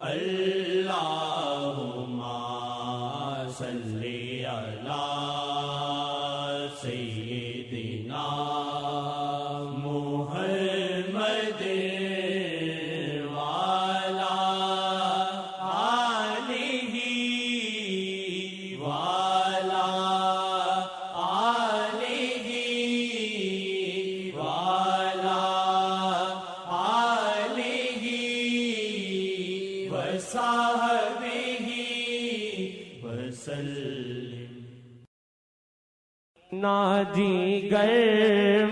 اللہم صلی علی سیدنا محمد وعلی آلہ وعلی آلہ وعلی آلہ وصحبہ وسلم۔ نہ دیگر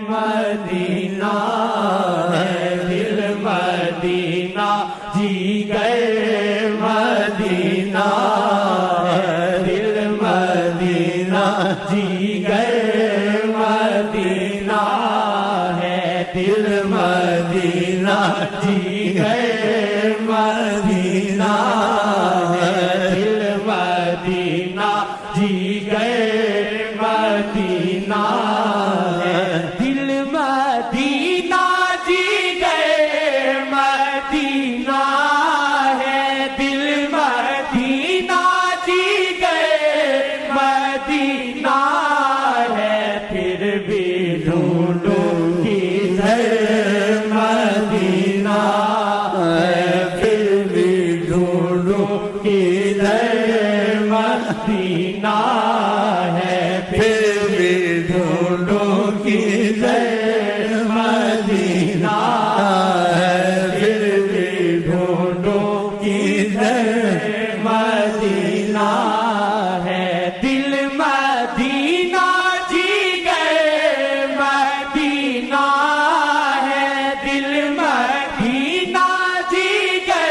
مدینہ ہے دل مدینہ، دیگر مدینہ ہے دل مدینہ، دیگر مدینہ ہے دل مدینہ، دیگر مدینہ ہے دل مدینہ، دیگر مدینہ ہے دل مدینہ، دیگر مدینہ ہے دل مدینہ، دیگر مدینہ ہے، پھر بھی ڈھونڈو کدھر مدینہ ہے، پھر بھی ڈھونڈو کدھر مدینہ ہے، پھر بھی ڈھونڈو کدھر مدینہ ہے، پھر بھی ڈھونڈو کدھر مدینہ ہے، دل مدینہ، دیگر مدینہ ہے دل مدینہ، دیگر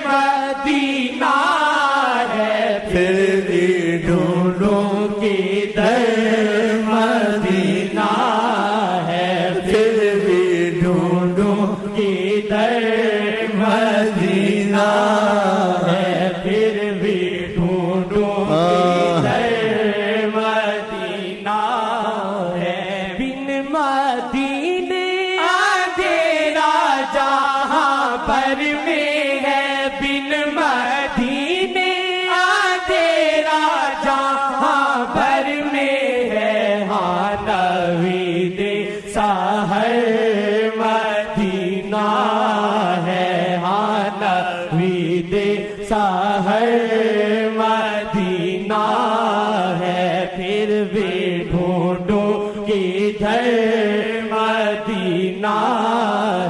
مدینہ ہے، پھر بھی ڈھونڈو کدھر مدینہ ہے، پھر بھی ڈھونڈو کدھر مدینہ ہے، پھر بھی ڈھونڈو کدھر مدینہ ہے، بن مدینے اندھیرا جہاں پر میں ہے، بن مدینے اندھیرا جہاں پر میں ہے، ہاں نوید سحر مدینہ ہے، ہاں نوید سحر مدینہ ہے، پھر بھی ڈھونڈو کدھر مدینہ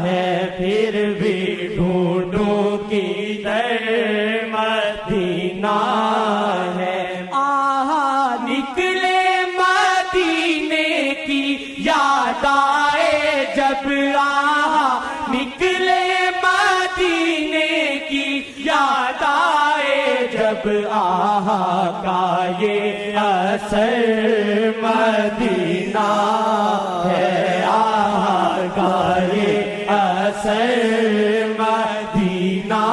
ہے، پھر بھی ڈھونڈو کدھر مدینہ ہے، آہا نکلے مدینے کی یاد آئے جب، آہا نکلے مدینے کی یاد آئے جب، آہا کا یہ اثر مدینہ ہے، آہا کا یہ اثر مدینہ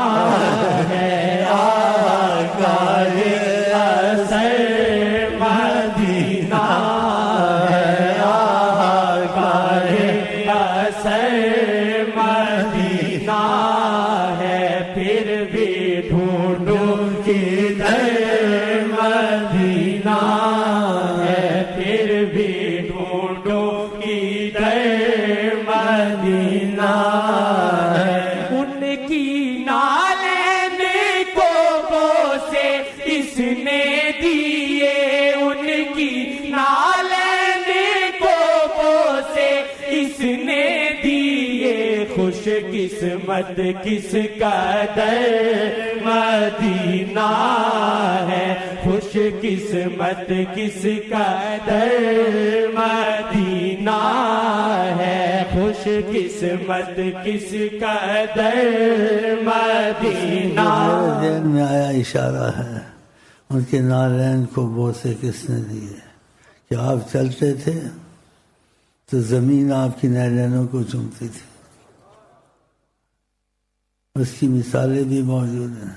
ہے، آہا کا یہ اثر مدینہ ہے، آہا کا یہ اثر مدینہ ہے، پھر بھی ڈھونڈو کدھر مدینہ ہے، پھر بھی ڈھونڈو کدھر مدینہ ہے، ان کی نالین کو بوسے کس نے دیے، ان کی نالین کو بوسے کس نے دیے، خوش قسمت کس قدر مدینہ ہے، خوش قسمت کس قدر مدینہ ہے، خوش قسمت کس قدر مدینہ۔ ذہن میں آیا اشارہ ہے، ان کے نالین کو بوسے کس نے دیے، کہ آپ چلتے تھے تو زمین آپ کی نالینوں کو چومتی تھی، اس کی مثالیں بھی موجود ہیں۔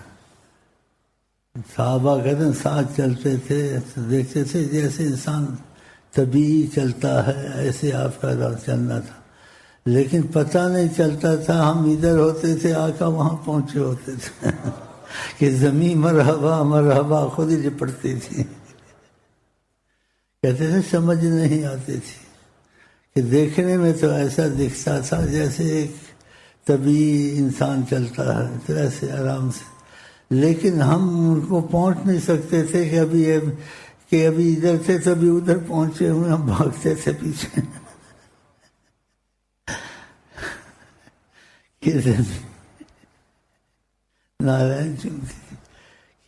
صحابہ کہتے ہیں ساتھ چلتے تھے تو دیکھتے تھے جیسے انسان طبیعی چلتا ہے ایسے آپ کا چلنا تھا، لیکن پتہ نہیں چلتا تھا، ہم ادھر ہوتے تھے، آقا وہاں پہنچے ہوتے تھے کہ زمین مرحبا مرحبا خود ہی لپٹتی تھی. کہتے تھے سمجھ نہیں آتی تھی کہ دیکھنے میں تو ایسا دکھتا تھا جیسے ایک طبیعی انسان چلتا ہے تو ایسے آرام سے، لیکن ہم ان کو پہنچ نہیں سکتے تھے کہ ابھی ادھر تھے تبھی ادھر پہنچے ہوئے، ہم بھاگتے تھے پیچھے. نارائن چومتے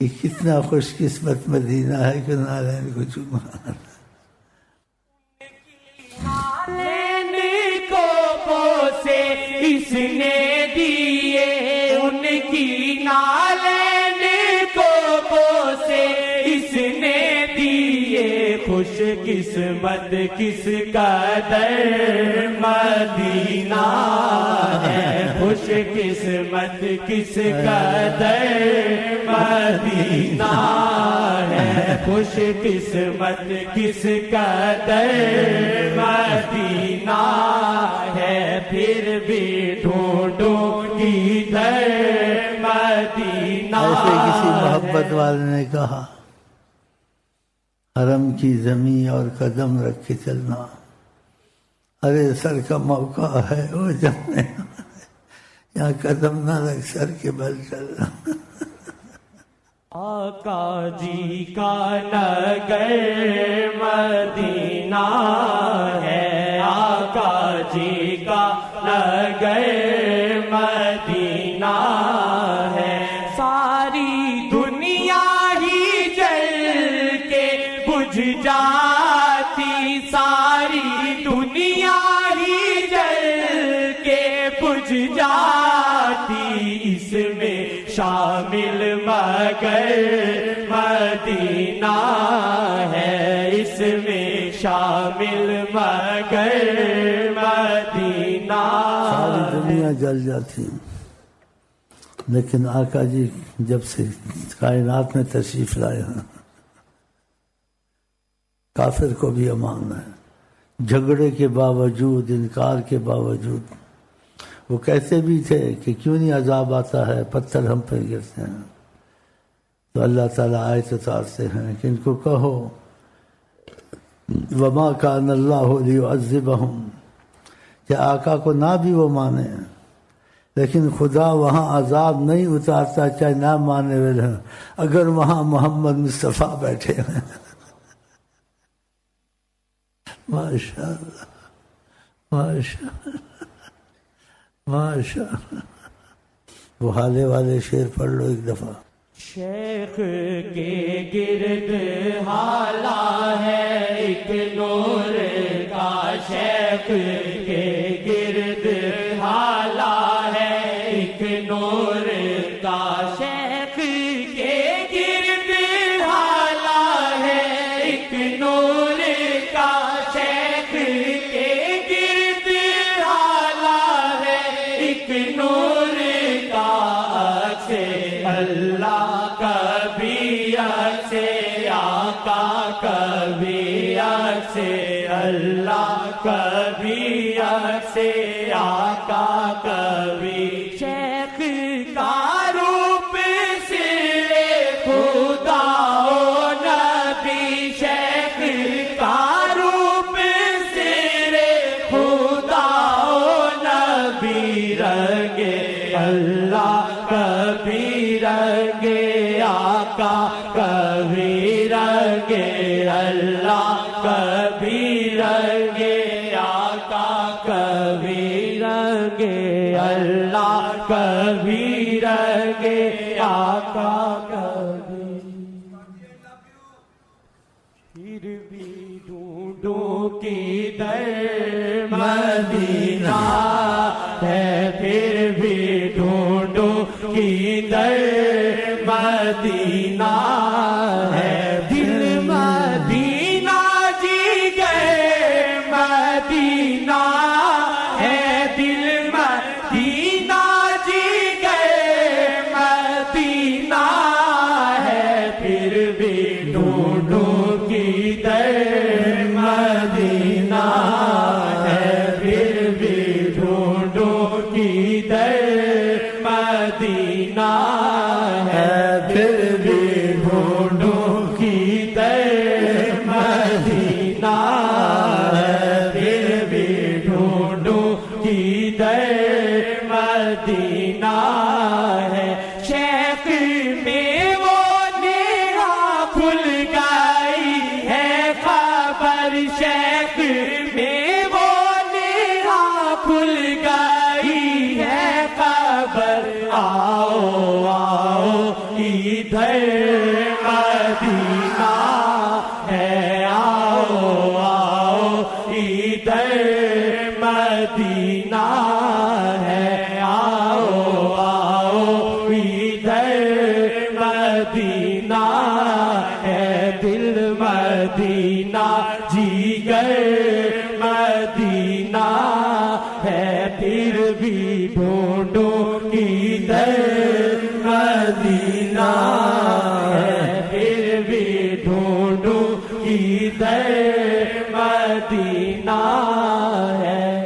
کہ کتنا خوش قسمت مدینہ ہے کہ نارائن کو چوما. نالین کو بوسے اس نے دیے، ان کی نالین کو بوسے اس نے دیے. خوش قسمت کس قدر مدینہ ہے، خوش قسمت کس قدر مدینہ ہے، خوش قسمت کس قدر مدینہ ہے. پھر بھی ڈھونڈو کدھر مدینہ. ایسے کسی محبت والے نے کہا حرم کی زمین اور قدم رکھ کے چلنا، ارے سر کا موقع ہے وہ جانے، یہاں قدم نہ رکھ سر کے بل چلنا. آقا جی کا نگر مدینہ ہے، آقا جی کا نگر مدینہ ہے. ساری دنیا ہی جل کے بجھ جاتی، ساری دنیا ہی جل کے بجھ جاتی، اس میں شامل مگر مدینہ ہے، اس میں شامل مگر مدینہ. ساری دنیا جل جاتی، لیکن آقا جی جب سے کائنات میں تشریف لائے ہیں کافر کو بھی امان ہے. جھگڑے کے باوجود، انکار کے باوجود وہ کہتے بھی تھے کہ کیوں نہیں عذاب آتا ہے، پتھر ہم پہ گرتے ہیں. تو اللہ تعالیٰ آیت اتارتے ہیں کہ ان کو کہو وما کان اللہ لیعذبہم، کہ آقا کو نہ بھی وہ مانے لیکن خدا وہاں عذاب نہیں اتارتا چاہے نہ ماننے والے ہیں، اگر وہاں محمد مصطفیٰ بیٹھے ہیں. ماشاء اللہ ماشاء اللہ ماشاء اللہ. وہ حالے والے شعر پڑھ لو ایک دفعہ. شیخ کے گرد حالہ ہے ایک نور کا، شیخ کے گرد حالہ ہے ایک نور کا، شیخ کے گرد حالہ ہے ایک نور کا، شیخ کے گرد حالہ ہے ایک نور کا. سے اللہ کبھی سے آقا کبھی سے اللہ کبھی سے آقا کبھی. شیخ کا روپ سرے خدا و نبی، شیخ کا روپ سرے خدا و نبی. رنگے اللہ کبھی رنگے آقا کبھی رنگے اللہ کبھی رنگے آقا کبھی رنگے اللہ کبھی رنگے آقا کبھی. پھر بھی ڈھونڈوں کدھر مدینہ ہے، پھر بھی ڈھونڈوں کدھر مدینہ ہے. دل مدینہ جی گئے مدینہ ہے، دل مدینہ جی گئے مدینہ ہے. پھر بھی ڈھونڈوں کدھر مدینہ ہے، پھر بھی ڈھونڈوں ہر شیخ میں وہ نگاہ کھل گئی ہے خبر، آؤ آؤ ادھر مدینہ ہے، آؤ آؤ ادھر مدینہ ہے، آؤ آؤ ادھر مدینہ ہے، دل مدینہ جیگر مدینہ ہے، پھر بھی ڈھونڈو کدھر مدینہ ہے، پھر بھی ڈھونڈو کدھر مدینہ ہے۔